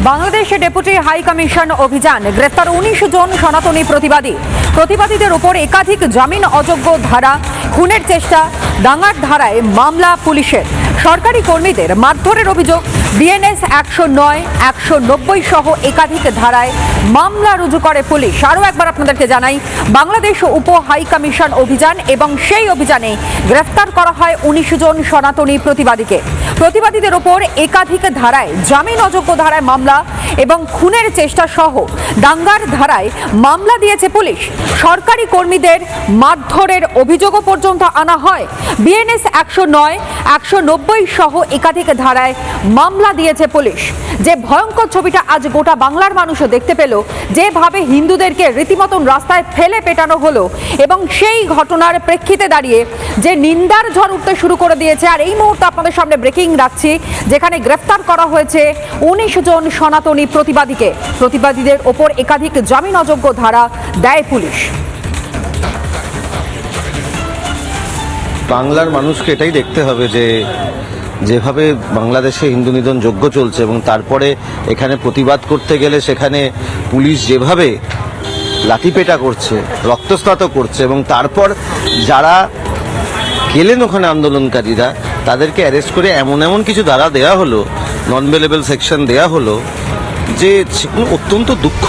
বাংলাদেশে deputy high commission অভিযান, গ্রেফতার ১৯ জন সনাতনী প্রতিবাদীদের উপর একাধিক জামিন অযোগ্য ধারা, খুনের চেষ্টা, দাঙ্গার ধারায় মামলা পুলিশের। সরকারি কর্মীদের মারধরের অভিযোগ, বিএনএস ১০৯, ১৯০ সহ একাধিক ধারায় মামলা রুজু করে পুলিশ। আরও একবার আপনাদেরকে জানাই, বাংলাদেশ উপ হাই কমিশন অভিযান এবং সেই অভিযানে গ্রেফতার করা হয় ১৯ জন সনাতনী প্রতিবাদীদের ওপর একাধিক ধারায়, জামিন অযোগ্য ধারায় মামলা এবং খুনের চেষ্টা সহ দাঙ্গার ধারায় মামলা দিয়েছে পুলিশ। সরকারি কর্মীদের মারধরের অভিযোগও পর্যন্ত আনা হয়। বিএনএস ১০৯, ১৯০ সহ একাধিক ধারায় মামলা দিয়েছে পুলিশ। যে ভয়ঙ্কর ছবিটা আজ গোটা বাংলার মানুষও দেখতে পেল, যেভাবে হিন্দুদেরকে রীতিমতন রাস্তায় ফেলে পেটানো হলো, এবং সেই ঘটনার প্রেক্ষিতে দাঁড়িয়ে যে নিন্দার ঝড় উঠতে শুরু করে দিয়েছে। আর এই মুহূর্তে আপনাদের সামনে ব্রেকিং রাখছি, যেখানে গ্রেফতার করা হয়েছে ১৯ জন সনাতনী প্রতিবাদীদের ওপর একাধিক জামিন অযোগ্য ধারা দেয় পুলিশ। বাংলার মানুষকে এটাই দেখতে হবে যে যেভাবে বাংলাদেশে হিন্দু নিধন যজ্ঞ চলছে এবং তারপরে এখানে প্রতিবাদ করতে গেলে সেখানে পুলিশ যেভাবে লাঠিপেটা করছে, রক্তস্নাত করছে, এবং তারপর যারা গেলেন ওখানে আন্দোলনকারীরা তাদেরকে অ্যারেস্ট করে এমন কিছু ধারা দেওয়া হলো, নন বেলেবল সেকশন দেওয়া হলো, যে সেগুলো অত্যন্ত দুঃখ।